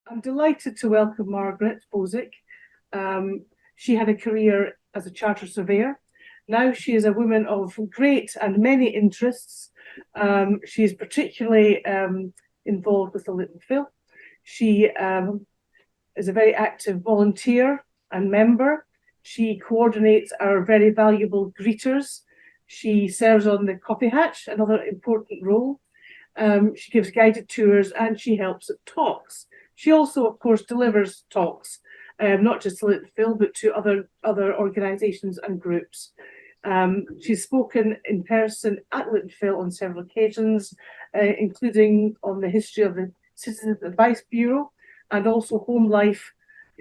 I'm delighted to welcome Margaret Bozic. She had a career as a charter surveyor. Now she is a woman of great and many interests. She is particularly involved with the Lytton Phil. She is a very active volunteer and member. She coordinates our very valuable greeters. She serves on the coffee hatch, another important role. She gives guided tours and she helps at talks. She also, of course, delivers talks, not just to Lytton Phil, but to other organisations and groups. She's spoken in person at Lytton Phil on several occasions, including on the history of the Citizens Advice Bureau and also home life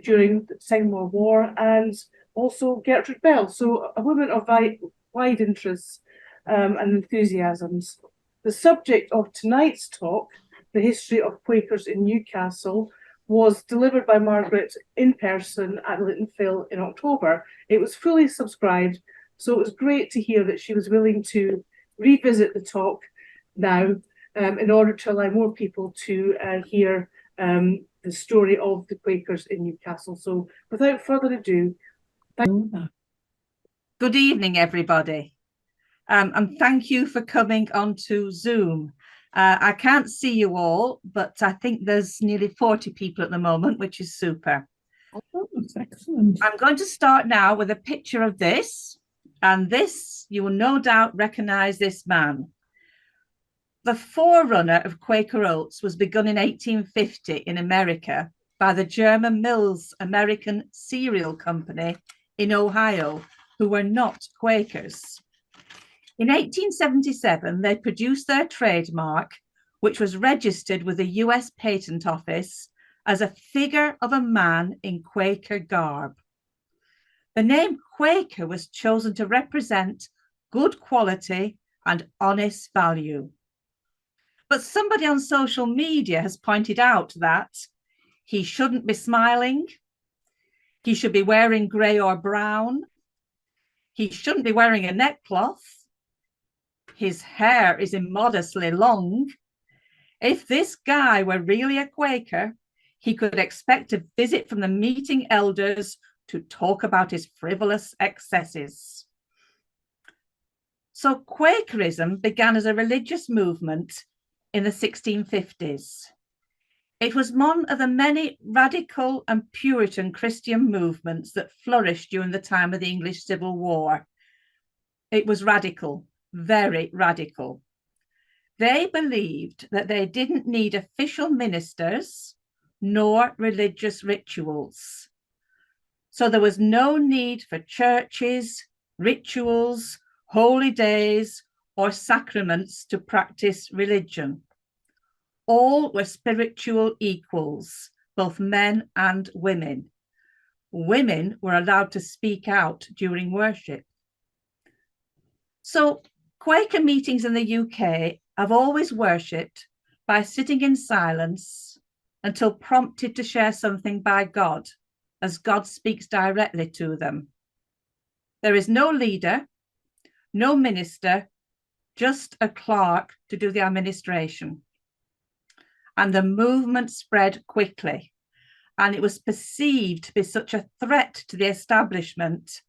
during the Second World War, and also Gertrude Bell. So a woman of wide interests and enthusiasms. The subject of tonight's talk, the history of Quakers in Newcastle, was delivered by Margaret in person at Lytton Phil in October. It was fully subscribed, so it was great to hear that she was willing to revisit the talk now in order to allow more people to hear the story of the Quakers in Newcastle. So without further ado, good evening, everybody. And thank you for coming onto Zoom. I can't see you all, but I think there's nearly 40 people at the moment, which is super. Oh, that's excellent. I'm going to start now with a picture of this, and this, you will no doubt recognize this man. The forerunner of Quaker Oats was begun in 1850 in America by the German Mills American Cereal Company in Ohio, who were not Quakers. In 1877, they produced their trademark, which was registered with the US Patent Office as a figure of a man in Quaker garb. The name Quaker was chosen to represent good quality and honest value. But somebody on social media has pointed out that he shouldn't be smiling, he should be wearing grey or brown, he shouldn't be wearing a neckcloth, his hair is immodestly long. If this guy were really a Quaker, he could expect a visit from the meeting elders to talk about his frivolous excesses. So Quakerism began as a religious movement in the 1650s. It was one of the many radical and Puritan Christian movements that flourished during the time of the English Civil War. It was radical, very radical. They believed that they didn't need official ministers nor religious rituals. So there was no need for churches, rituals, holy days, or sacraments to practice religion. All were spiritual equals, both men and women. Women were allowed to speak out during worship. So Quaker meetings in the UK have always worshipped by sitting in silence until prompted to share something by God, as God speaks directly to them. There is no leader, no minister, just a clerk to do the administration. And the movement spread quickly, and it was perceived to be such a threat to the establishment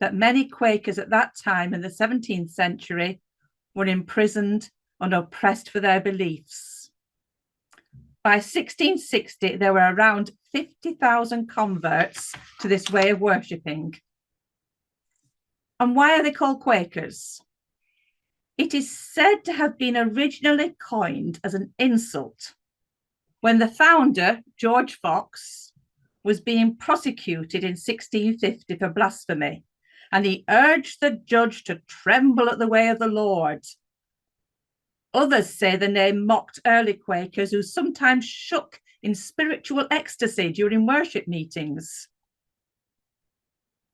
that many Quakers at that time in the 17th century were imprisoned and oppressed for their beliefs. By 1660, there were around 50,000 converts to this way of worshipping. And why are they called Quakers? It is said to have been originally coined as an insult when the founder, George Fox, was being prosecuted in 1650 for blasphemy, and he urged the judge to tremble at the way of the Lord. Others say the name mocked early Quakers who sometimes shook in spiritual ecstasy during worship meetings.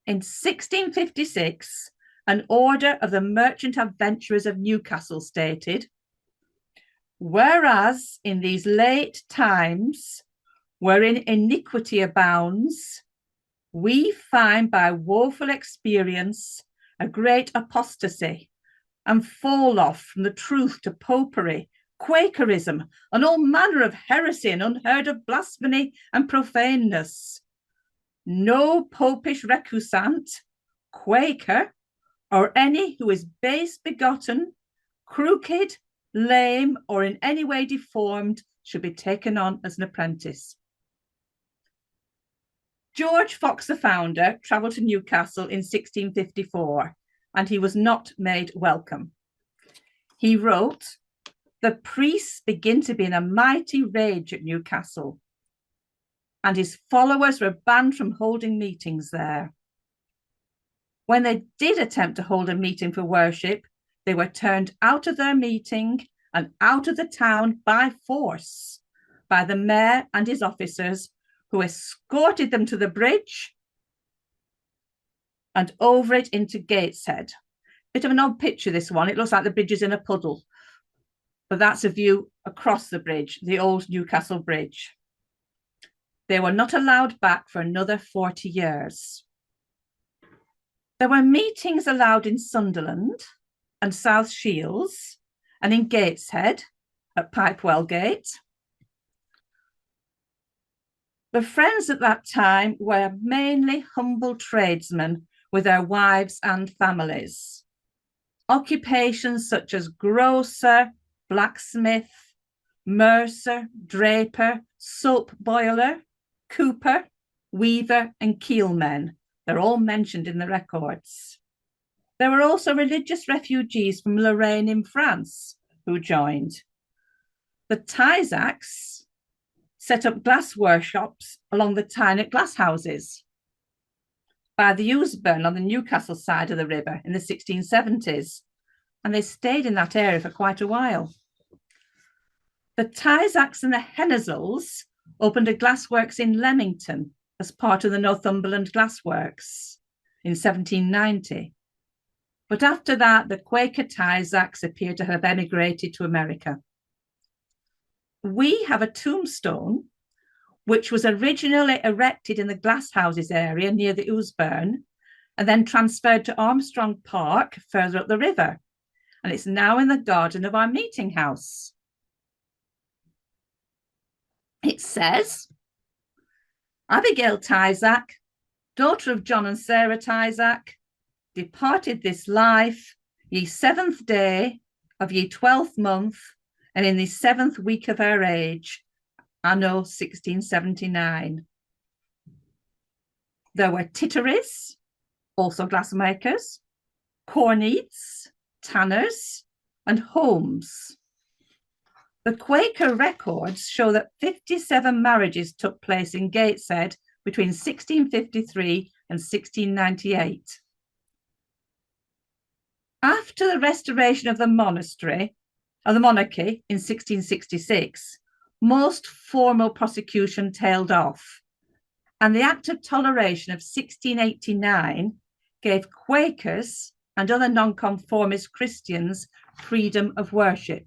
In 1656, an order of the Merchant Adventurers of Newcastle stated, "Whereas in these late times, wherein iniquity abounds, we find by woeful experience a great apostasy, and fall off from the truth to popery, Quakerism, and all manner of heresy and unheard of blasphemy and profaneness. No popish recusant, Quaker, or any who is base begotten, crooked, lame, or in any way deformed, should be taken on as an apprentice. George Fox, the founder, travelled to Newcastle in 1654, and he was not made welcome. He wrote, "The priests begin to be in a mighty rage at Newcastle, and his followers were banned from holding meetings there. When they did attempt to hold a meeting for worship, they were turned out of their meeting and out of the town by force by the mayor and his officers, who escorted them to the bridge and over it into Gateshead." Bit of an odd picture, this one. It looks like the bridge is in a puddle, but that's a view across the bridge, the old Newcastle Bridge. They were not allowed back for another 40 years. There were meetings allowed in Sunderland and South Shields and in Gateshead at Pipewell Gate. The Friends at that time were mainly humble tradesmen with their wives and families. Occupations such as grocer, blacksmith, mercer, draper, soap boiler, cooper, weaver, and keelmen. They're all mentioned in the records. There were also religious refugees from Lorraine in France who joined. The Tyneside set up glass workshops along the Tyneside glass houses by the Ousburn on the Newcastle side of the river in the 1670s, and they stayed in that area for quite a while. The Tysacks and the Hennezels opened a glassworks in Leamington as part of the Northumberland Glassworks in 1790. But after that, the Quaker Tysacks appear to have emigrated to America. We have a tombstone which was originally erected in the Glasshouses area near the Ousburn and then transferred to Armstrong Park further up the river. And it's now in the garden of our meeting house. It says, "Abigail Tysack, daughter of John and Sarah Tysack, departed this life ye 7th day of ye 12th month, and in the 7th week of her age, anno 1679. There were Titteries, also glassmakers, Corneats, tanners, and Holmes. The Quaker records show that 57 marriages took place in Gateshead between 1653 and 1698. After the restoration of the monarchy in 1666, most formal prosecution tailed off, and the Act of Toleration of 1689 gave Quakers and other nonconformist Christians freedom of worship.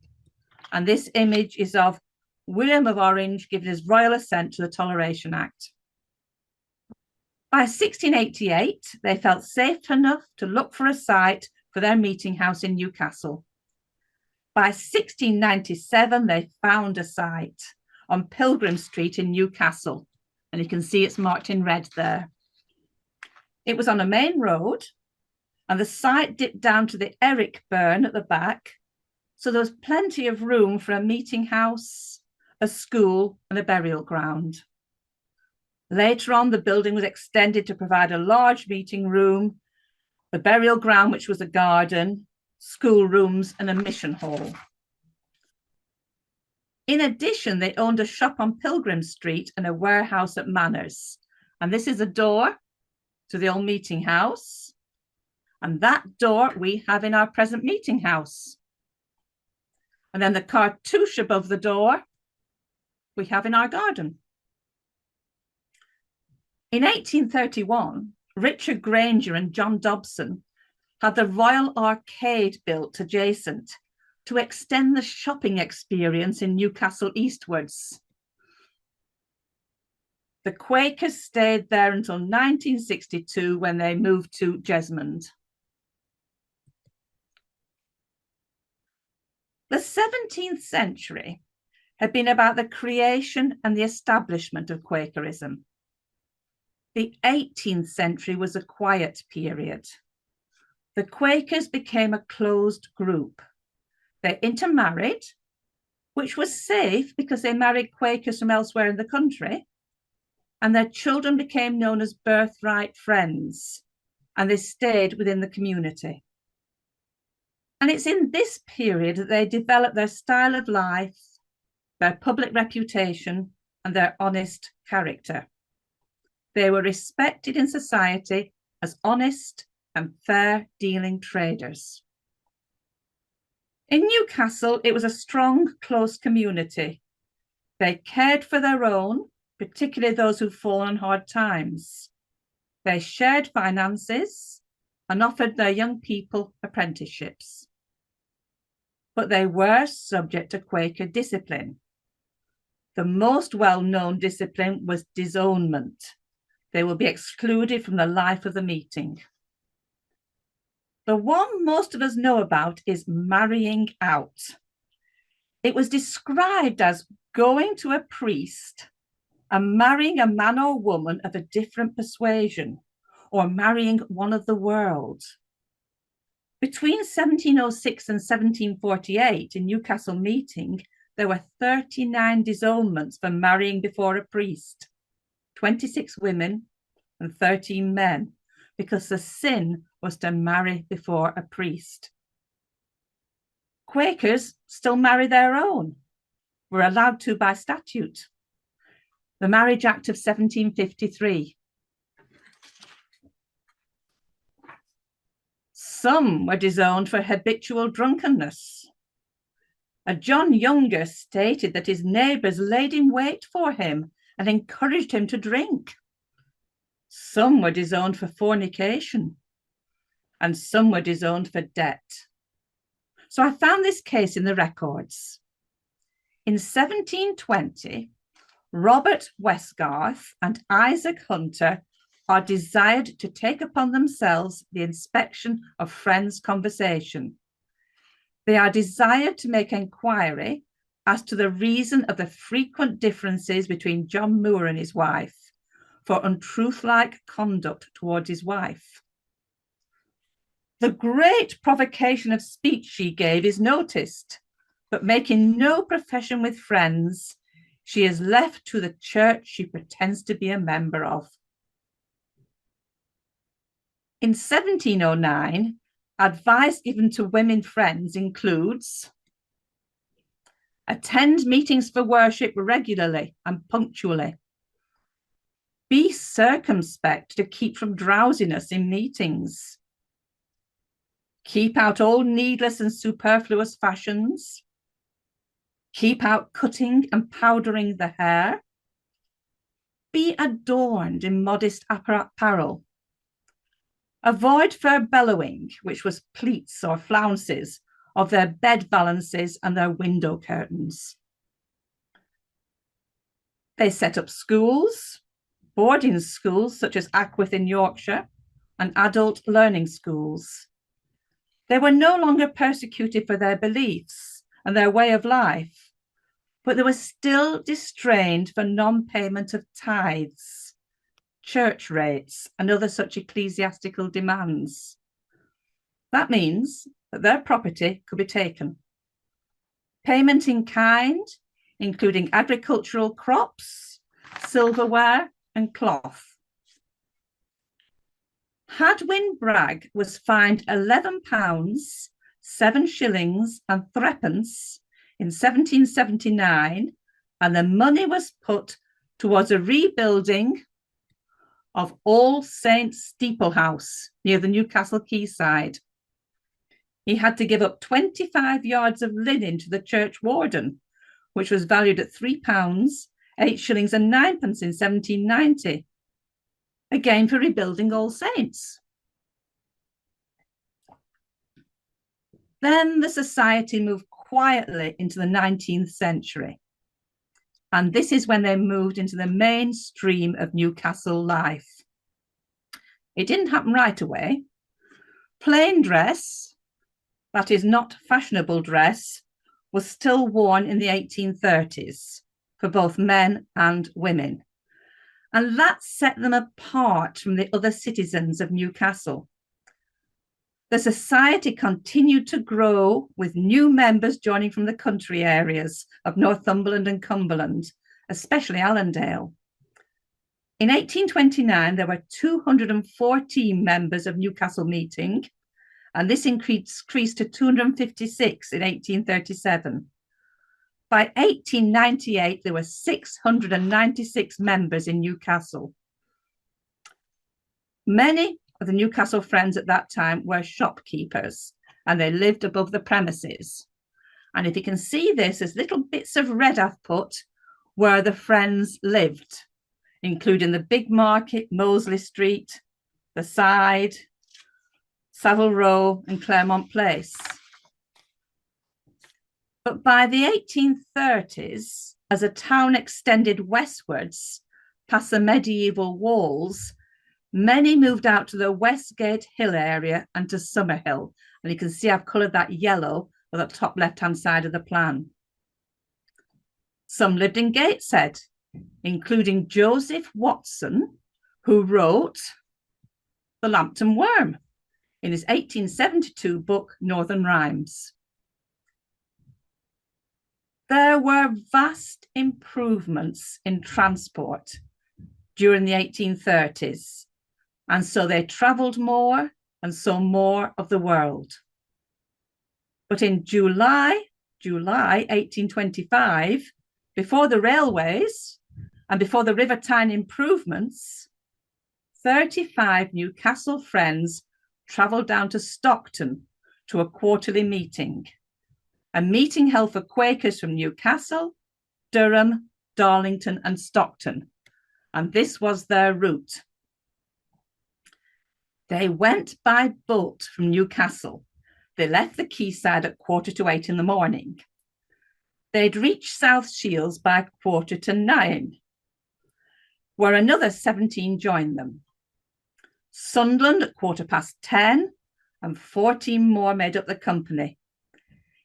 And this image is of William of Orange giving his royal assent to the Toleration Act. By 1688, they felt safe enough to look for a site for their meeting house in Newcastle. By 1697, they found a site on Pilgrim Street in Newcastle, and you can see it's marked in red there. It was on a main road, and the site dipped down to the Eric burn at the back, so there was plenty of room for a meeting house, a school, and a burial ground. Later on, the building was extended to provide a large meeting room, the burial ground, which was a garden, schoolrooms, and a mission hall. In addition, they owned a shop on Pilgrim Street and a warehouse at Manners. And this is a door to the old meeting house. And that door we have in our present meeting house. And then the cartouche above the door we have in our garden. In 1831, Richard Granger and John Dobson had the Royal Arcade built adjacent to extend the shopping experience in Newcastle eastwards. The Quakers stayed there until 1962 when they moved to Jesmond. The 17th century had been about the creation and the establishment of Quakerism. The 18th century was a quiet period. The Quakers became a closed group. They intermarried, which was safe because they married Quakers from elsewhere in the country, and their children became known as birthright friends, and they stayed within the community. And it's in this period that they developed their style of life, their public reputation, and their honest character. They were respected in society as honest and fair-dealing traders. In Newcastle, it was a strong, close community. They cared for their own, particularly those who'd fallen on hard times. They shared finances and offered their young people apprenticeships. But they were subject to Quaker discipline. The most well-known discipline was disownment. They will be excluded from the life of the meeting. The one most of us know about is marrying out. It was described as going to a priest and marrying a man or woman of a different persuasion, or marrying one of the world. Between 1706 and 1748 in Newcastle meeting, there were 39 disownments for marrying before a priest, 26 women and 13 men, because the sin was to marry before a priest. Quakers still marry their own, were allowed to by statute. The Marriage Act of 1753. Some were disowned for habitual drunkenness. A John Younger stated that his neighbours laid in wait for him and encouraged him to drink. Some were disowned for fornication, and some were disowned for debt. So I found this case in the records. In 1720, Robert Westgarth and Isaac Hunter are desired to take upon themselves the inspection of friends' conversation. They are desired to make inquiry as to the reason of the frequent differences between John Moore and his wife, for untruth-like conduct towards his wife. The great provocation of speech she gave is noticed, but making no profession with friends, she is left to the church she pretends to be a member of. In 1709, advice given to women friends includes: attend meetings for worship regularly and punctually. Be circumspect to keep from drowsiness in meetings. Keep out all needless and superfluous fashions. Keep out cutting and powdering the hair. Be adorned in modest apparel. Avoid fur bellowing, which was pleats or flounces of their bed valances and their window curtains. They set up schools, boarding schools such as Aquith in Yorkshire, and adult learning schools. They were no longer persecuted for their beliefs and their way of life, but they were still distrained for non-payment of tithes, church rates, and other such ecclesiastical demands. That means that their property could be taken. Payment in kind, including agricultural crops, silverware, and cloth. Hadwin Bragg was fined £11, 7 shillings and 3pence in 1779, and the money was put towards a rebuilding of All Saints Steeplehouse near the Newcastle quayside. He had to give up 25 yards of linen to the church warden, which was valued at £3, 8 shillings and 9pence in 1790, again for rebuilding All Saints. Then the society moved quietly into the 19th century. And this is when they moved into the mainstream of Newcastle life. It didn't happen right away. Plain dress, that is not fashionable dress, was still worn in the 1830s for both men and women. And that set them apart from the other citizens of Newcastle. The society continued to grow, with new members joining from the country areas of Northumberland and Cumberland, especially Allendale. In 1829, there were 214 members of Newcastle meeting, and this increased to 256 in 1837. By 1898, there were 696 members in Newcastle. Many of the Newcastle Friends at that time were shopkeepers, and they lived above the premises. And if you can see this, there's little bits of red I've put where the Friends lived, including the Big Market, Mosley Street, the Side, Savile Row, and Claremont Place. But by the 1830s, as the town extended westwards past the medieval walls, many moved out to the Westgate Hill area and to Summerhill. And you can see I've coloured that yellow on the top left-hand side of the plan. Some lived in Gateshead, including Joseph Watson, who wrote The Lambton Worm in his 1872 book, Northern Rhymes. There were vast improvements in transport during the 1830s, and so they travelled more and saw more of the world. But in July 1825, before the railways and before the River Tyne improvements, 35 Newcastle Friends travelled down to Stockton to a quarterly meeting, a meeting held for Quakers from Newcastle, Durham, Darlington and Stockton, and this was their route. They went by boat from Newcastle. They left the quayside at 7:45 in the morning. They'd reached South Shields by 8:45, where another 17 joined them. Sunderland at 10:15, and 14 more made up the company.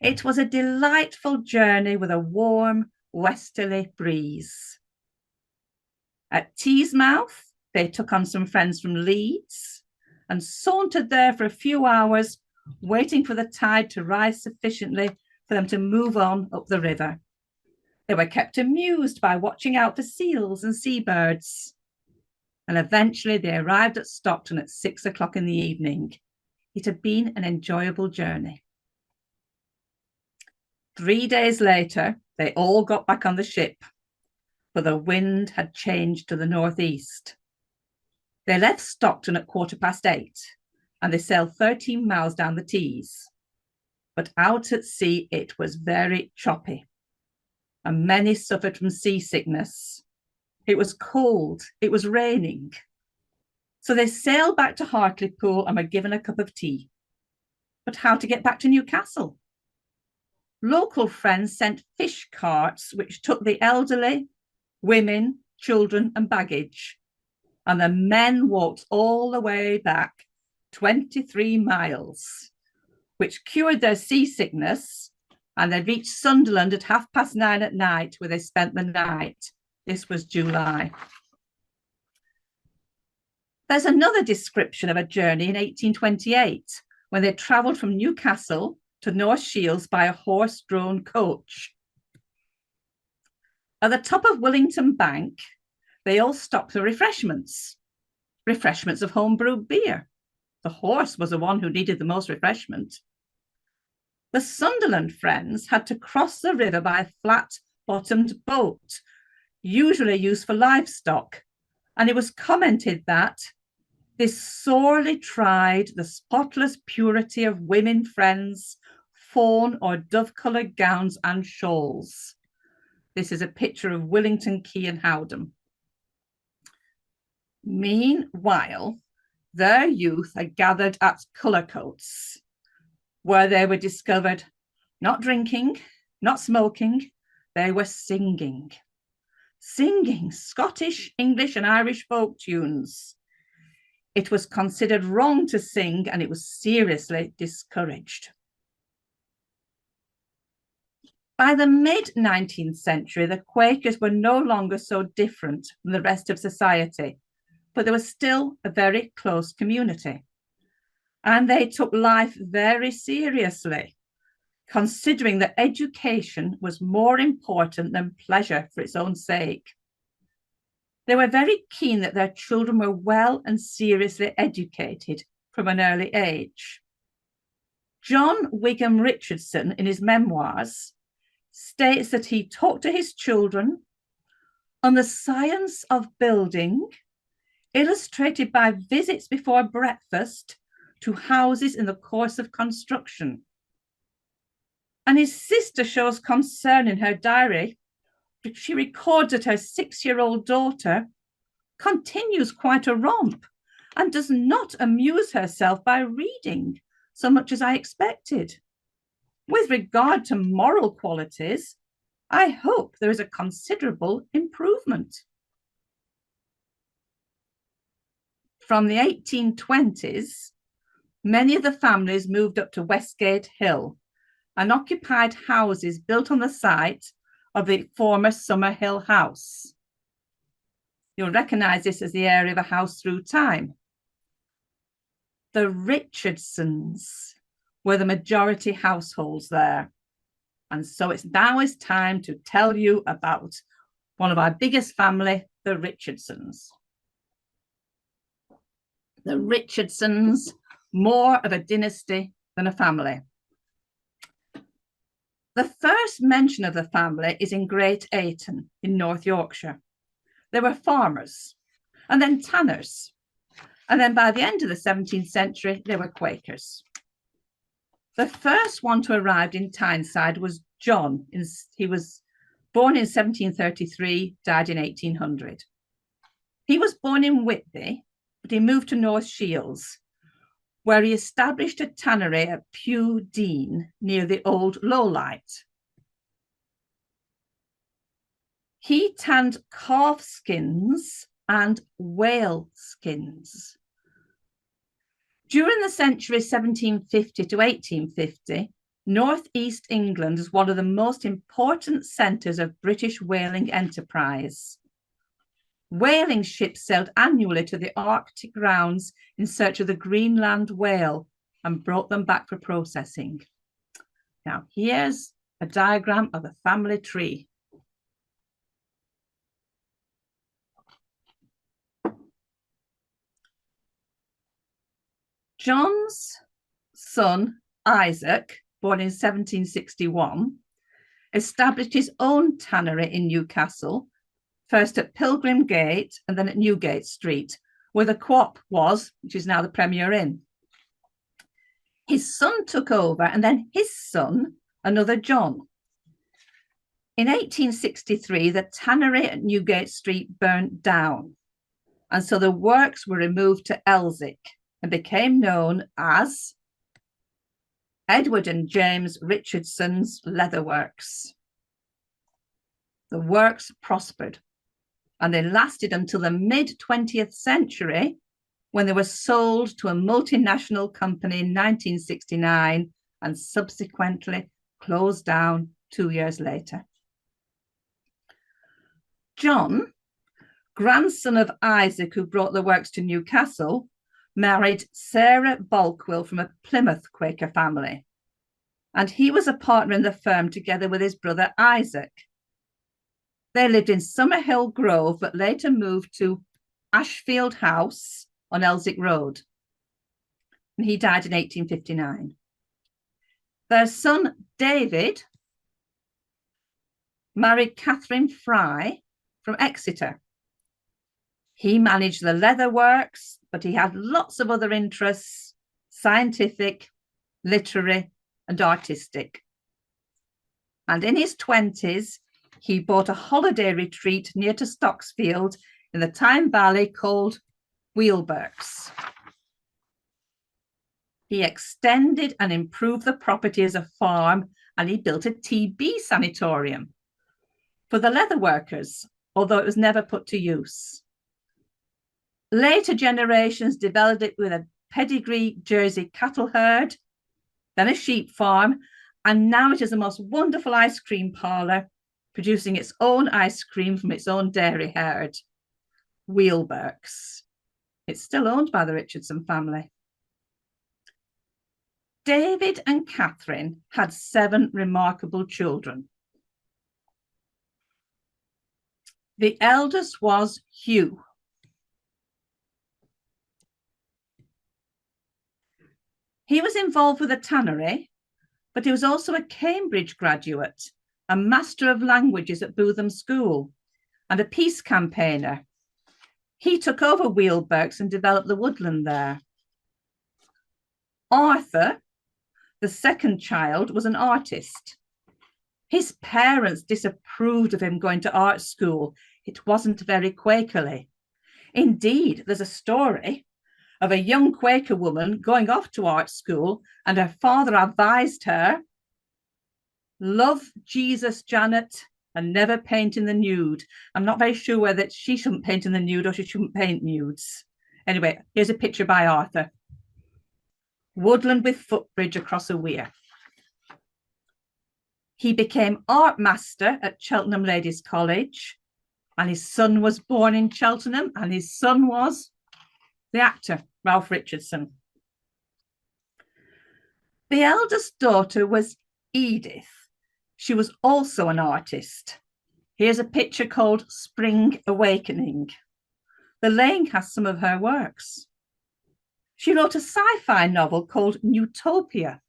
It was a delightful journey with a warm westerly breeze. At Teesmouth, they took on some friends from Leeds and sauntered there for a few hours, waiting for the tide to rise sufficiently for them to move on up the river. They were kept amused by watching out for seals and seabirds. And eventually they arrived at Stockton at 6 o'clock in the evening. It had been an enjoyable journey. 3 days later, they all got back on the ship, for the wind had changed to the northeast. They left Stockton at 8:15, and they sailed 13 miles down the Tees. But out at sea, it was very choppy, and many suffered from seasickness. It was cold, it was raining. So they sailed back to Hartlepool and were given a cup of tea. But how to get back to Newcastle? Local friends sent fish carts which took the elderly, women, children and baggage. And the men walked all the way back 23 miles, which cured their seasickness, and they reached Sunderland at 9:30 at night, where they spent the night. This was July. There's another description of a journey in 1828, when they travelled from Newcastle to North Shields by a horse-drawn coach. At the top of Willington Bank, they all stopped for refreshments of home-brewed beer. The horse was the one who needed the most refreshment. The Sunderland friends had to cross the river by a flat-bottomed boat, usually used for livestock, and it was commented that this sorely tried the spotless purity of women friends, fawn or dove-coloured gowns and shawls. This is a picture of Willington Quay and Howdham. Meanwhile, their youth had gathered at Cullercoats, where they were discovered not drinking, not smoking, they were singing Scottish, English and Irish folk tunes. It was considered wrong to sing, and it was seriously discouraged. By the mid-19th century, the Quakers were no longer so different from the rest of society, but they were still a very close community. And they took life very seriously, considering that education was more important than pleasure for its own sake. They were very keen that their children were well and seriously educated from an early age. John Wigham Richardson, in his memoirs, states that he talked to his children on the science of building, illustrated by visits before breakfast to houses in the course of construction. And his sister shows concern in her diary. She records that her 6-year-old daughter continues quite a romp and does not amuse herself by reading so much as I expected. With regard to moral qualities, I hope there is a considerable improvement. From the 1820s, many of the families moved up to Westgate Hill and occupied houses built on the site of the former Summerhill House. You'll recognise this as the area of a house through time. The Richardsons were the majority households there. And so it's now is time to tell you about one of our biggest family, the Richardsons. The Richardsons, more of a dynasty than a family. The first mention of the family is in Great Ayton in North Yorkshire. They were farmers and then tanners. And then by the end of the 17th century, they were Quakers. The first one to arrive in Tyneside was John. He was born in 1733, died in 1800. He was born in Whitby, but he moved to North Shields, where he established a tannery at Pew Dean near the old Lowlight. He tanned calf skins and whale skins. During the century 1750 to 1850, North East England is one of the most important centres of British whaling enterprise. Whaling ships sailed annually to the Arctic grounds in search of the Greenland whale and brought them back for processing. Now, here's a diagram of the family tree. John's son, Isaac, born in 1761, established his own tannery in Newcastle, first at Pilgrim Gate and then at Newgate Street, where the Co-op was, which is now the Premier Inn. His son took over, and then his son, another John. In 1863, the tannery at Newgate Street burnt down, and so the works were removed to Elsick and became known as Edward and James Richardson's Leather Works. The works prospered, and they lasted until the mid-20th century, when they were sold to a multinational company in 1969 and subsequently closed down 2 years later. John, grandson of Isaac, who brought the works to Newcastle, married Sarah Balkwill from a Plymouth Quaker family, and he was a partner in the firm together with his brother Isaac. They lived in Summerhill Grove, but later moved to Ashfield House on Elsick Road, and he died in 1859. Their son David married Catherine Fry from Exeter. He managed the leather works, but he had lots of other interests, scientific, literary, and artistic. And in his 20s, he bought a holiday retreat near to Stocksfield in the Tyne Valley called Wheelberks. He extended and improved the property as a farm, and he built a TB sanatorium for the leather workers, although it was never put to use. Later generations developed it with a pedigree Jersey cattle herd, then a sheep farm, And now it is the most wonderful ice cream parlour, producing its own ice cream from its own dairy herd, Wheelberks. It's still owned by the Richardson family. David and Catherine had 7 remarkable children. The eldest was Hugh. He was involved with a tannery, but he was also a Cambridge graduate, a Master of Languages at Bootham School, and a peace campaigner. He took over Wheelberks and developed the woodland there. Arthur, the second child, was an artist. His parents disapproved of him going to art school. It wasn't very Quakerly. Indeed, there's a story of a young Quaker woman going off to art school, and her father advised her, love Jesus, Janet, and never paint in the nude. I'm not very sure whether she shouldn't paint in the nude or she shouldn't paint nudes. Anyway, here's a picture by Arthur. Woodland with footbridge across a weir. He became art master at Cheltenham Ladies' College, and his son was born in Cheltenham, and his son was the actor, Ralph Richardson. The eldest daughter was Edith. She was also an artist. Here's a picture called Spring Awakening. The Lane has some of her works. She wrote a sci-fi novel called Utopia,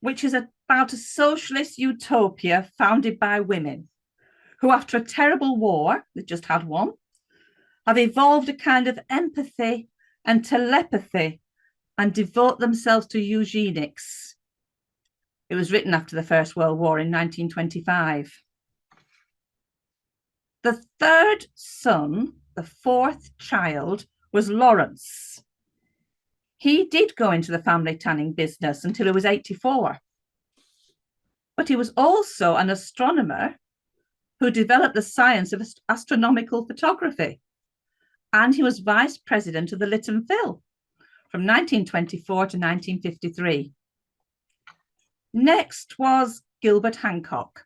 which is about a socialist utopia founded by women who, after a terrible war, they just had one, have evolved a kind of empathy and telepathy and devote themselves to eugenics. It was written after the First World War in 1925. The third son, the fourth child, was Lawrence. He did go into the family tanning business until he was 84. But he was also an astronomer who developed the science of astronomical photography. And he was vice president of the Lytton Phil from 1924 to 1953. Next was Gilbert Hancock.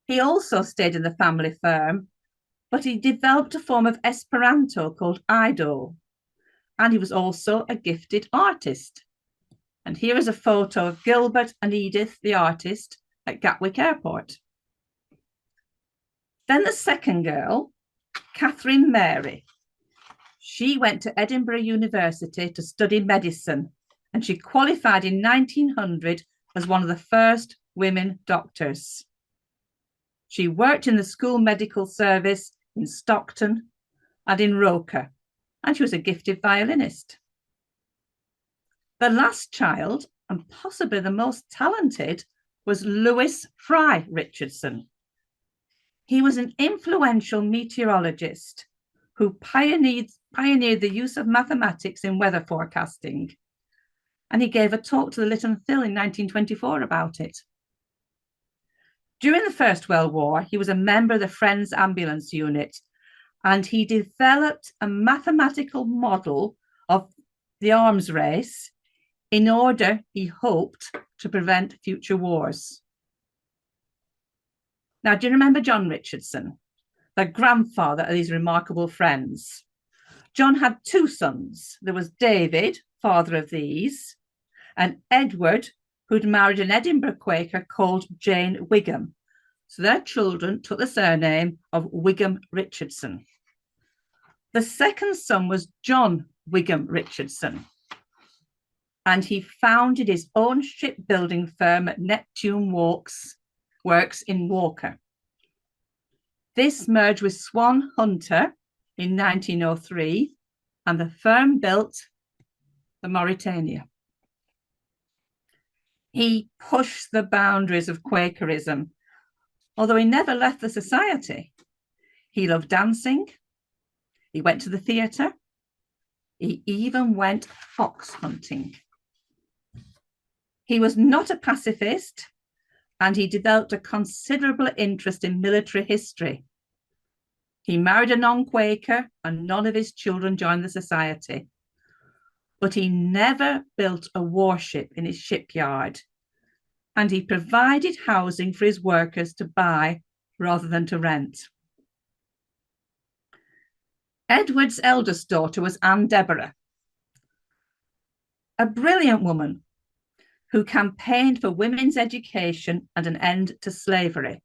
He also stayed in the family firm, but he developed a form of Esperanto called Ido, and he was also a gifted artist. And here is a photo of Gilbert and Edith, the artist, at Gatwick Airport. Then the second girl, Catherine Mary. She went to Edinburgh University to study medicine, and she qualified in 1900 as one of the first women doctors. She worked in the school medical service in Stockton and in Roker, and she was a gifted violinist. The last child, and possibly the most talented, was Lewis Fry Richardson. He was an influential meteorologist who pioneered the use of mathematics in weather forecasting, and he gave a talk to the Lytton Phil in 1924 about it. During the First World War, he was a member of the Friends Ambulance Unit, and he developed a mathematical model of the arms race in order, he hoped, to prevent future wars. Now, do you remember John Richardson, the grandfather of these remarkable friends? John had 2 sons. There was David, father of these, and Edward, who'd married an Edinburgh Quaker called Jane Wigham. So their children took the surname of Wigham Richardson. The second son was John Wigham Richardson, and he founded his own shipbuilding firm at Neptune Works in Walker. This merged with Swan Hunter in 1903, and the firm built the Mauritania. He pushed the boundaries of Quakerism, although he never left the society. He loved dancing. He went to the theatre. He even went fox hunting. He was not a pacifist, and he developed a considerable interest in military history. He married a non-Quaker, and none of his children joined the society. but he never built a warship in his shipyard, and he provided housing for his workers to buy rather than to rent. Edward's eldest daughter was Anne Deborah, a brilliant woman who campaigned for women's education and an end to slavery.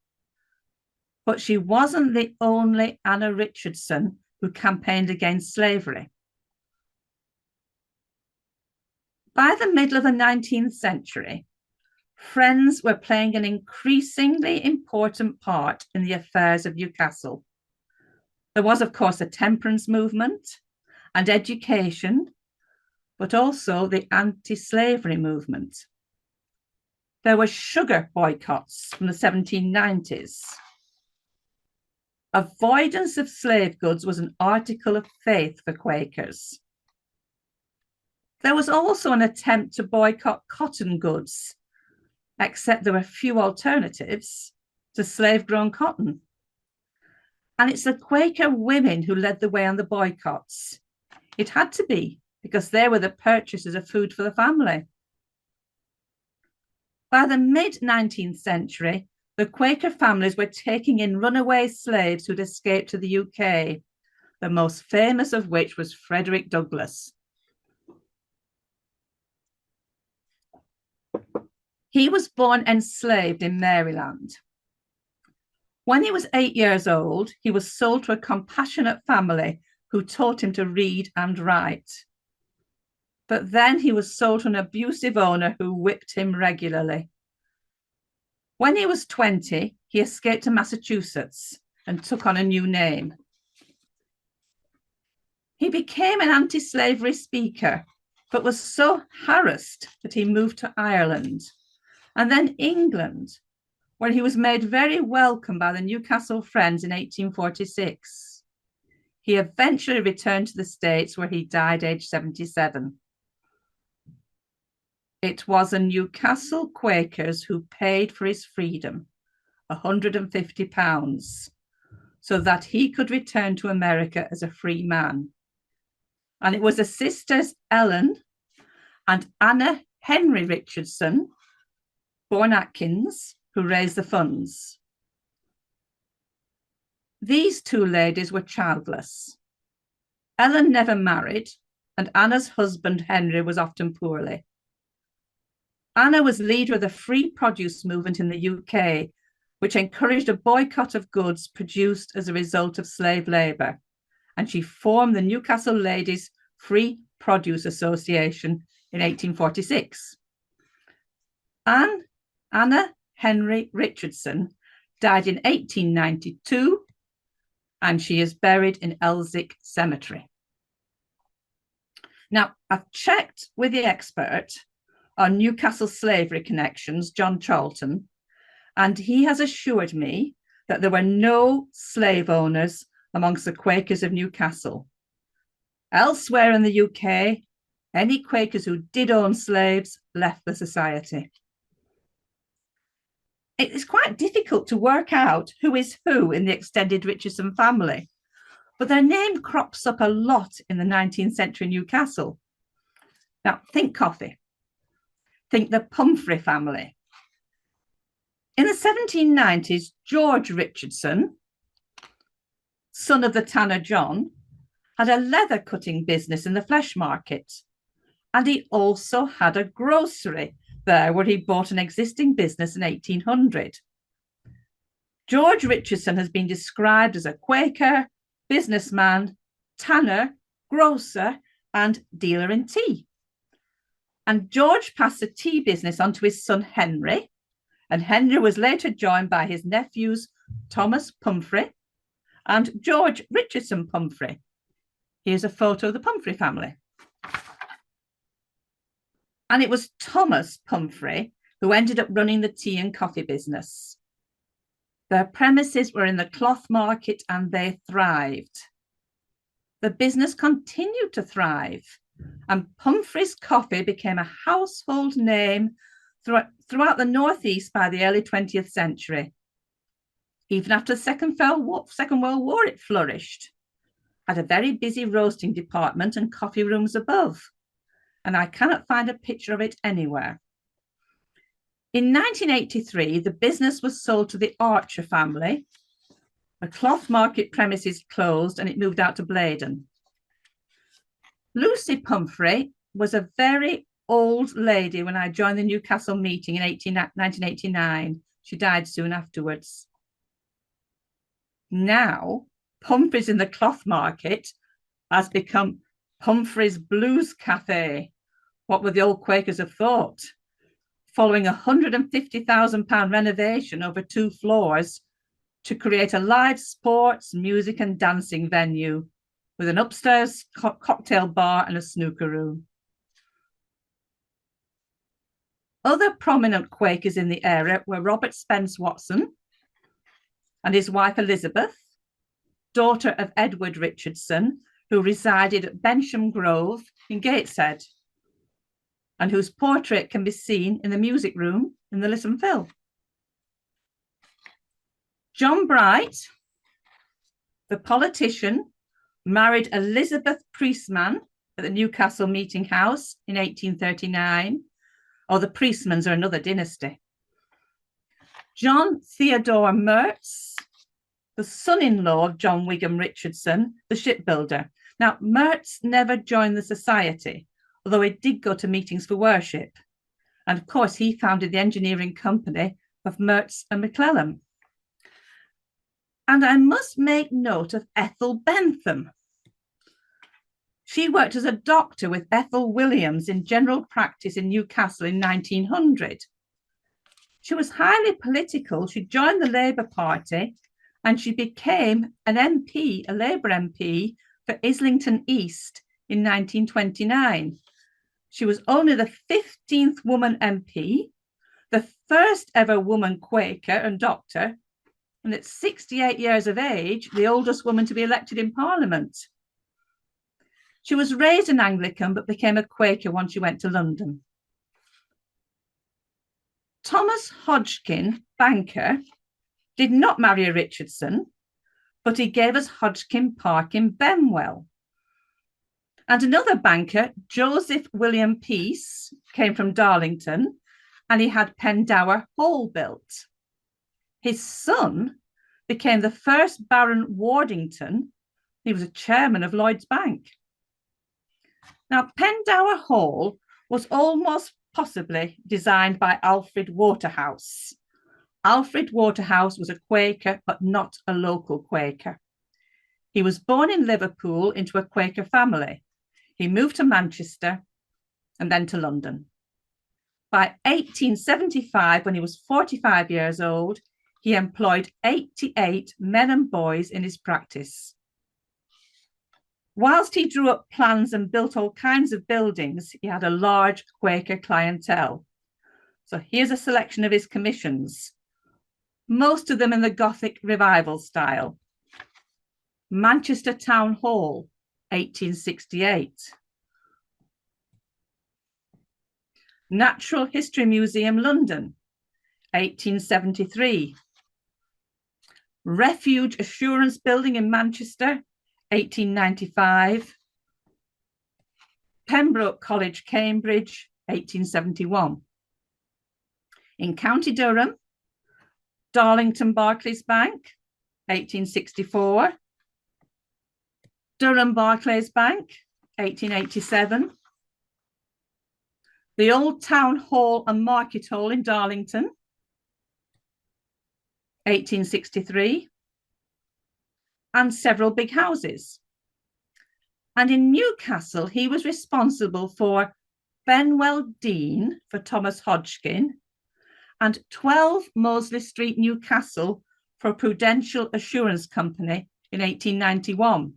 But she wasn't the only Anna Richardson who campaigned against slavery. By the middle of the 19th century, Friends were playing an increasingly important part in the affairs of Newcastle. There was, of course, a temperance movement and education, but also the anti-slavery movement. There were sugar boycotts from the 1790s. Avoidance of slave goods was an article of faith for Quakers. There was also an attempt to boycott cotton goods, except there were few alternatives to slave-grown cotton. And it's the Quaker women who led the way on the boycotts. It had to be, because they were the purchasers of food for the family. By the mid-19th century, the Quaker families were taking in runaway slaves who'd escaped to the UK, the most famous of which was Frederick Douglass. He was born enslaved in Maryland. When he was 8 years old, he was sold to a compassionate family who taught him to read and write. But then he was sold to an abusive owner who whipped him regularly. When he was 20, he escaped to Massachusetts and took on a new name. He became an anti-slavery speaker, but was so harassed that he moved to Ireland and then England, where he was made very welcome by the Newcastle Friends in 1846. He eventually returned to the States, where he died aged 77. It was the Newcastle Quakers who paid for his freedom, £150, so that he could return to America as a free man. And it was the sisters Ellen and Anna Henry Richardson, born Atkins, who raised the funds. These two ladies were childless. Ellen never married, and Anna's husband, Henry, was often poorly. Anna was leader of the free produce movement in the UK, which encouraged a boycott of goods produced as a result of slave labour, and she formed the Newcastle Ladies Free Produce Association in 1846. Anna Henry Richardson died in 1892, and she is buried in Elsick Cemetery. Now, I've checked with the expert on Newcastle slavery connections, John Charlton, and he has assured me that there were no slave owners amongst the Quakers of Newcastle. Elsewhere in the UK, any Quakers who did own slaves left the society. It is quite difficult to work out who is who in the extended Richardson family, but their name crops up a lot in the 19th century Newcastle. Now, think coffee. Think the Pumphrey family. In the 1790s, George Richardson, son of the tanner John, had a leather cutting business in the Flesh Market, and he also had a grocery there where he bought an existing business in 1800. George Richardson has been described as a Quaker, businessman, tanner, grocer, and dealer in tea. And George passed the tea business on to his son Henry, and Henry was later joined by his nephews Thomas Pumphrey and George Richardson Pumphrey. Here's a photo of the Pumphrey family. And it was Thomas Pumphrey who ended up running the tea and coffee business. Their premises were in the cloth market and they thrived. The business continued to thrive, and Pumphrey's coffee became a household name throughout the Northeast by the early 20th century. Even after the Second World War, it flourished. Had a very busy roasting department and coffee rooms above. and I cannot find a picture of it anywhere. In 1983, the business was sold to the Archer family. The cloth market premises closed and it moved out to Bladen. Lucy Pumphrey was a very old lady when I joined the Newcastle meeting in 1989. She died soon afterwards. Now, Pumphrey's in the cloth market has become Pumphrey's Blues Cafe. What would the old Quakers have thought? Following a £150,000 renovation over 2 floors to create a live sports, music and dancing venue with an upstairs cocktail bar and a snooker room. Other prominent Quakers in the area were Robert Spence Watson and his wife Elizabeth, daughter of Edward Richardson, who resided at Bensham Grove in Gateshead, and whose portrait can be seen in the music room in the Lytton Phil. John Bright, the politician, married Elizabeth Priestman at the Newcastle Meeting House in 1839. Oh, the Priestmans are another dynasty. John Theodore Mertz, the son-in-law of John Wigham Richardson, the shipbuilder. Now, Mertz never joined the society, although he did go to meetings for worship. And of course, he founded the engineering company of Mertz and McClellan. And I must make note of Ethel Bentham. She worked as a doctor with Ethel Williams in general practice in Newcastle in 1900. She was highly political. She joined the Labour Party and she became an MP, a Labour MP for Islington East in 1929. She was only the 15th woman MP, the first ever woman Quaker and doctor, and at 68 years of age, the oldest woman to be elected in Parliament. She was raised an Anglican, but became a Quaker once she went to London. Thomas Hodgkin, banker, did not marry a Richardson, but he gave us Hodgkin Park in Benwell. And another banker, Joseph William Peace, came from Darlington, and he had Pendower Hall built. His son became the first Baron Wardington. He was a chairman of Lloyd's Bank. Now, Pendower Hall was almost possibly designed by Alfred Waterhouse. Alfred Waterhouse was a Quaker, but not a local Quaker. He was born in Liverpool into a Quaker family. He moved to Manchester and then to London. By 1875, when he was 45 years old, he employed 88 men and boys in his practice. Whilst he drew up plans and built all kinds of buildings, he had a large Quaker clientele. So here's a selection of his commissions, most of them in the Gothic revival style. Manchester Town Hall, 1868. Natural History Museum, London, 1873. Refuge Assurance Building in Manchester, 1895. Pembroke College, Cambridge, 1871. In County Durham, Darlington Barclays Bank, 1864. Durham Barclays Bank, 1887. The Old Town Hall and Market Hall in Darlington, 1863. And several big houses. And in Newcastle, he was responsible for Benwell Dean for Thomas Hodgkin and 12 Mosley Street, Newcastle for Prudential Assurance Company in 1891.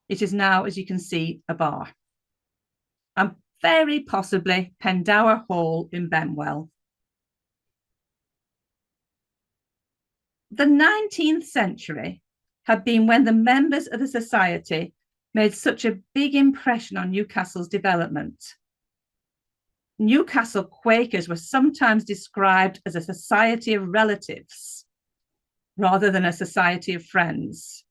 It is now, as you can see, a bar. And very possibly Pendower Hall in Benwell. The 19th century had been when the members of the society made such a big impression on Newcastle's development. Newcastle Quakers were sometimes described as a society of relatives rather than a society of friends.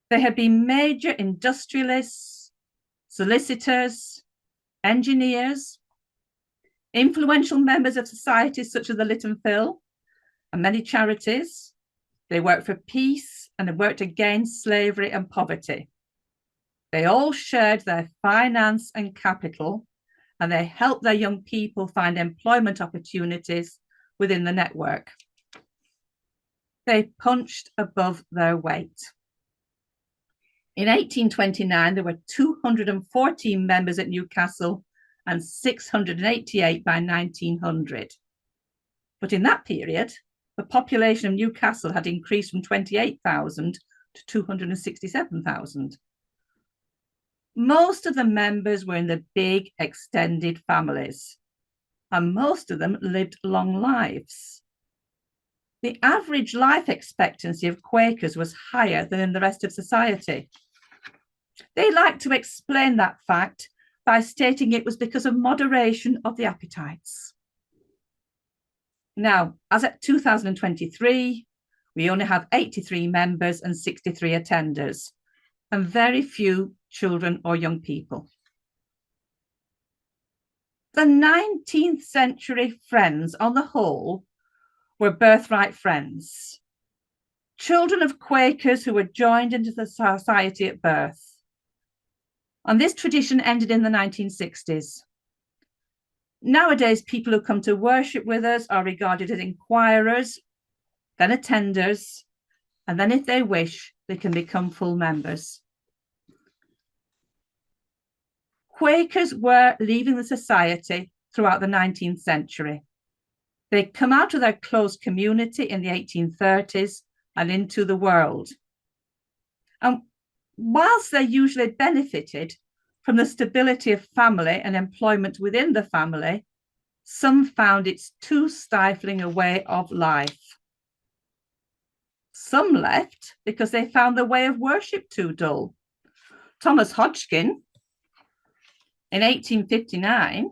They had been major industrialists, solicitors, engineers, influential members of societies such as the Lytton Phil and many charities. They worked for peace and they worked against slavery and poverty. They all shared their finance and capital, and they helped their young people find employment opportunities within the network. They punched above their weight. In 1829, there were 214 members at Newcastle and 688 by 1900. But in that period, the population of Newcastle had increased from 28,000 to 267,000. Most of the members were in the big extended families, and most of them lived long lives. The average life expectancy of Quakers was higher than in the rest of society. They like to explain that fact by stating it was because of moderation of the appetites. Now, as at 2023, we only have 83 members and 63 attenders, and very few children or young people. The 19th century Friends, on the whole, were birthright friends, children of Quakers who were joined into the society at birth. And this tradition ended in the 1960s. Nowadays, people who come to worship with us are regarded as inquirers, then attenders, and then if they wish, they can become full members. Quakers were leaving the society throughout the 19th century. They'd come out of their closed community in the 1830s and into the world. And whilst they usually benefited from the stability of family and employment within the family, some found it too stifling a way of life. Some left because they found the way of worship too dull. Thomas Hodgkin, in 1859,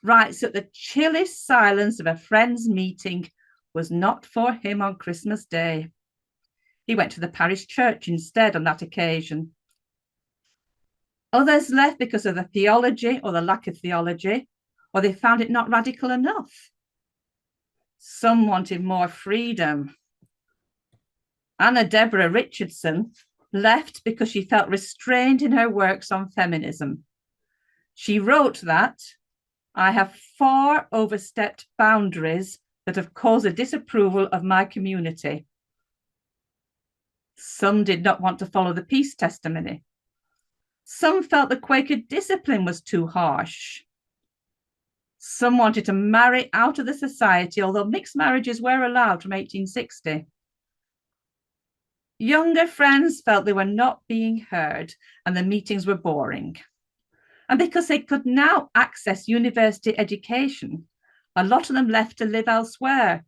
writes that the chilly silence of a friend's meeting was not for him on Christmas Day. He went to the parish church instead on that occasion. Others left because of the theology or the lack of theology, or they found it not radical enough. Some wanted more freedom. Anna Deborah Richardson left because she felt restrained in her works on feminism. She wrote that, "I have far overstepped boundaries that have caused the disapproval of my community." Some did not want to follow the peace testimony. Some felt the Quaker discipline was too harsh. Some wanted to marry out of the society, although mixed marriages were allowed from 1860. Younger friends felt they were not being heard and the meetings were boring. And because they could now access university education, a lot of them left to live elsewhere,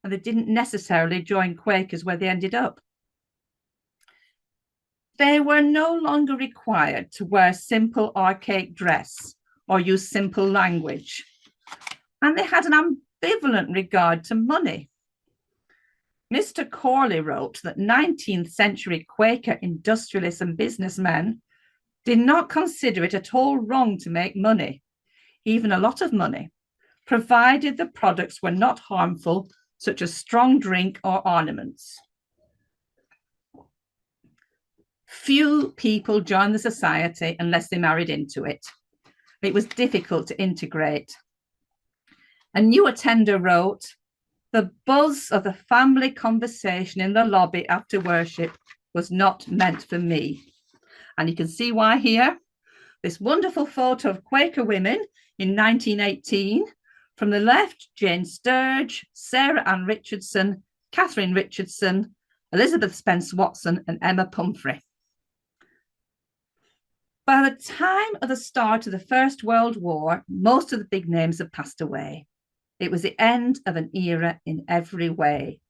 and they didn't necessarily join Quakers where they ended up. They were no longer required to wear simple archaic dress or use simple language, and they had an ambivalent regard to money. Mr. Corley wrote that 19th century Quaker industrialists and businessmen did not consider it at all wrong to make money, even a lot of money, provided the products were not harmful, such as strong drink or ornaments. Few people joined the society unless they married into it. It was difficult to integrate. A new attender wrote, "The buzz of the family conversation in the lobby after worship was not meant for me." And you can see why here. This wonderful photo of Quaker women in 1918. From the left, Jane Sturge, Sarah Ann Richardson, Catherine Richardson, Elizabeth Spence Watson, and Emma Pumphrey. By the time of the start of the First World War, most of the big names had passed away. It was the end of an era in every way.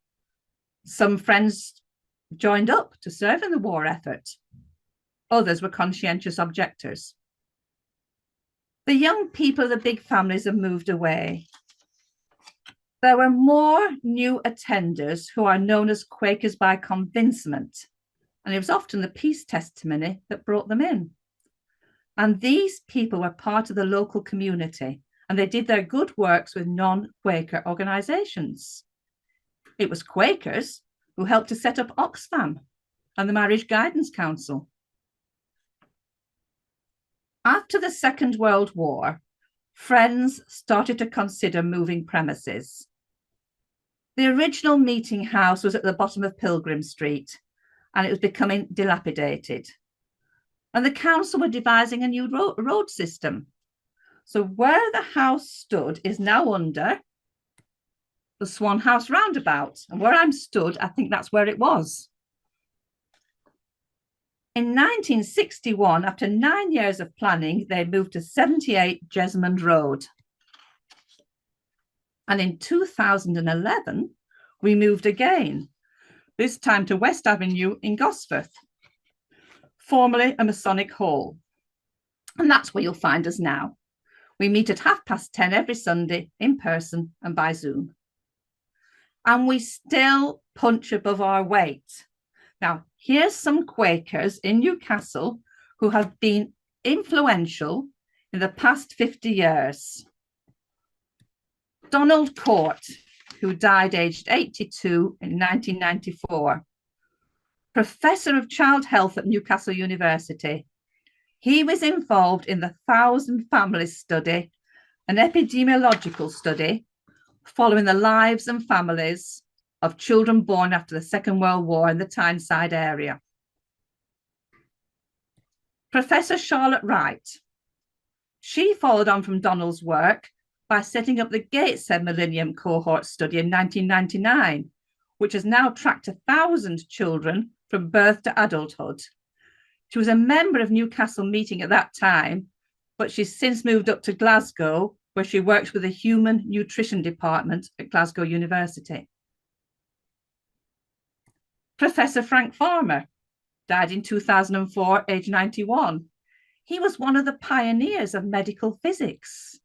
Some friends joined up to serve in the war effort. Others were conscientious objectors. The young people of the big families have moved away. There were more new attenders who are known as Quakers by convincement, and it was often the peace testimony that brought them in. And these people were part of the local community, and they did their good works with non-Quaker organisations. It was Quakers who helped to set up Oxfam and the Marriage Guidance Council. After the Second World War, Friends started to consider moving premises. The original meeting house was at the bottom of Pilgrim Street, and it was becoming dilapidated. And the council were devising a new road system. So where the house stood is now under the Swan House roundabout. And where I'm stood, I think that's where it was. In 1961, after 9 years of planning, they moved to 78 Jesmond Road. And in 2011, we moved again, this time to West Avenue in Gosforth, formerly a Masonic Hall. And that's where you'll find us now. We meet at 10:30 every Sunday in person and by Zoom. And we still punch above our weight. Now, here's some Quakers in Newcastle who have been influential in the past 50 years. Donald Court, who died aged 82 in 1994, Professor of Child Health at Newcastle University. He was involved in the 1,000 Families study, an epidemiological study following the lives and families of children born after the Second World War in the Tyneside area. Professor Charlotte Wright. She followed on from Donald's work by setting up the Gateshead Millennium Cohort Study in 1999, which has now tracked 1,000 children from birth to adulthood. She was a member of Newcastle meeting at that time, but she's since moved up to Glasgow, where she works with the Human Nutrition Department at Glasgow University. Professor Frank Farmer died in 2004, aged 91. He was one of the pioneers of medical physics.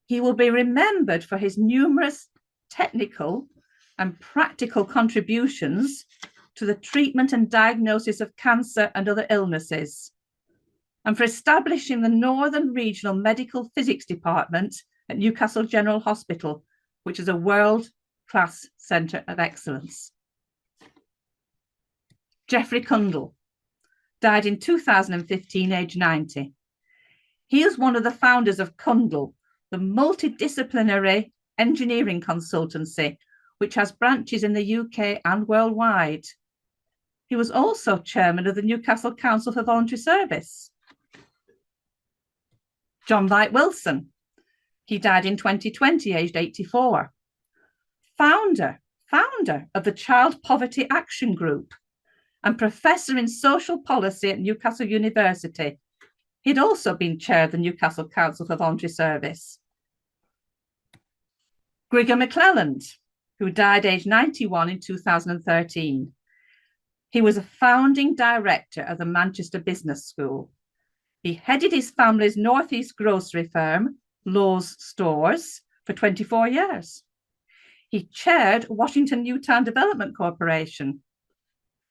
He will be remembered for his numerous technical and practical contributions to the treatment and diagnosis of cancer and other illnesses, and for establishing the Northern Regional Medical Physics Department at Newcastle General Hospital, which is a world-class centre of excellence. Geoffrey Cundall died in 2015, aged 90. He is one of the founders of Cundall, the multidisciplinary engineering consultancy, which has branches in the UK and worldwide. He was also chairman of the Newcastle Council for Voluntary Service. John Light Wilson. He died in 2020, aged 84. Founder of the Child Poverty Action Group and professor in social policy at Newcastle University. He'd also been chair of the Newcastle Council for Voluntary Service. Grigor McClelland, who died aged 91 in 2013. He was a founding director of the Manchester Business School. He headed his family's northeast grocery firm, Lawes Stores, for 24 years. He chaired Washington Newtown Development Corporation,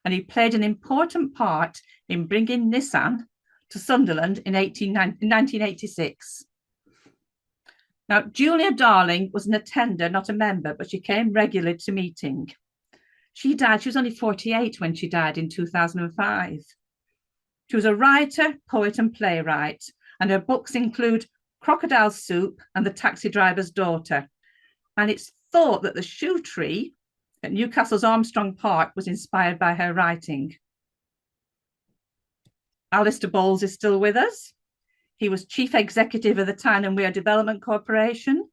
and he played an important part in bringing Nissan to Sunderland in 1986. Now, Julia Darling was an attender, not a member, but she came regularly to meeting. She was only 48 when she died in 2005. She was a writer, poet, and playwright, and her books include Crocodile Soup and The Taxi Driver's Daughter. And it's thought that the shoe tree at Newcastle's Armstrong Park was inspired by her writing. Alistair Bowles is still with us. He was chief executive of the Tyne and Wear Development Corporation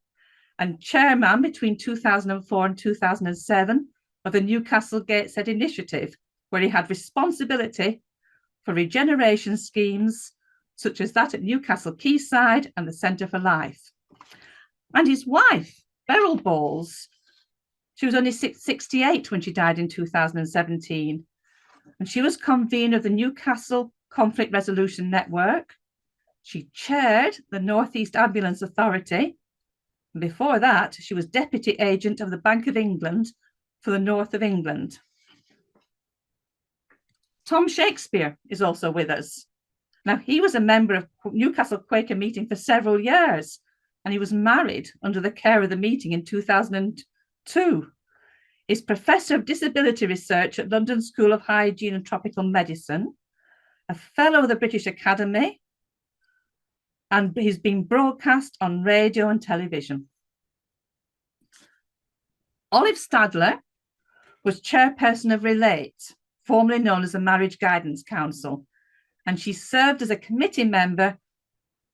and chairman between 2004 and 2007 of the Newcastle Gateshead Initiative, where he had responsibility for regeneration schemes such as that at Newcastle Quayside and the Centre for Life. And his wife, Beryl Bowles, she was only 68 when she died in 2017. And she was convener of the Newcastle Conflict Resolution Network. She chaired the North East Ambulance Authority. And before that, she was deputy agent of the Bank of England for the North of England. Tom Shakespeare is also with us. Now, he was a member of Newcastle Quaker meeting for several years, and he was married under the care of the meeting in 2002. He's Professor of Disability Research at London School of Hygiene and Tropical Medicine, a Fellow of the British Academy, and he's been broadcast on radio and television. Olive Stadler was chairperson of Relate, formerly known as the Marriage Guidance Council, and she served as a committee member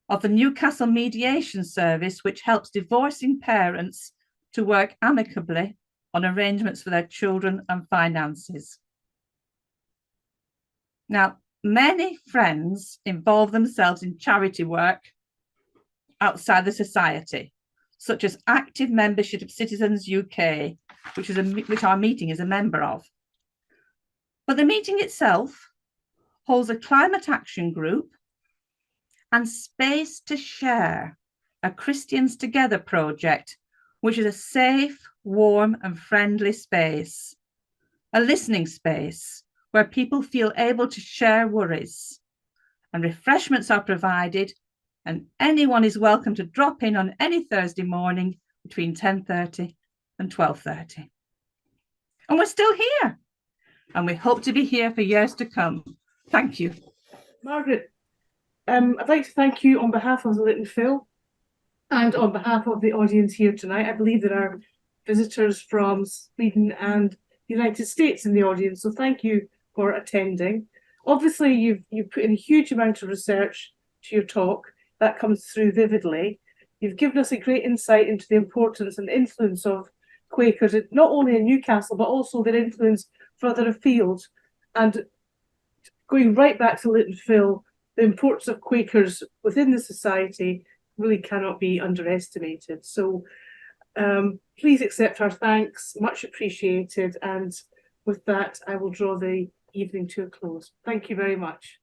of the Newcastle Mediation Service, which helps divorcing parents to work amicably on arrangements for their children and finances. Now, many friends involve themselves in charity work outside the society, such as active membership of Citizens UK, which our meeting is a member of. But the meeting itself holds a climate action group and Space to Share, a Christians Together project, which is a safe, warm and friendly space, a listening space where people feel able to share worries, and refreshments are provided, and anyone is welcome to drop in on any Thursday morning between 10:30 and 12:30. And we're still here, and we hope to be here for years to come. Thank you. Margaret, I'd like to thank you on behalf of the Lit and Phil and on behalf of the audience here tonight. I believe there are visitors from Sweden and the United States in the audience, so thank you for attending. Obviously, you've put in a huge amount of research to your talk. That comes through vividly. You've given us a great insight into the importance and influence of Quakers, not only in Newcastle, but also their influence further afield. And going right back to Lit and Phil, the importance of Quakers within the society really cannot be underestimated. So please accept our thanks, much appreciated. And with that, I will draw the evening to a close. Thank you very much.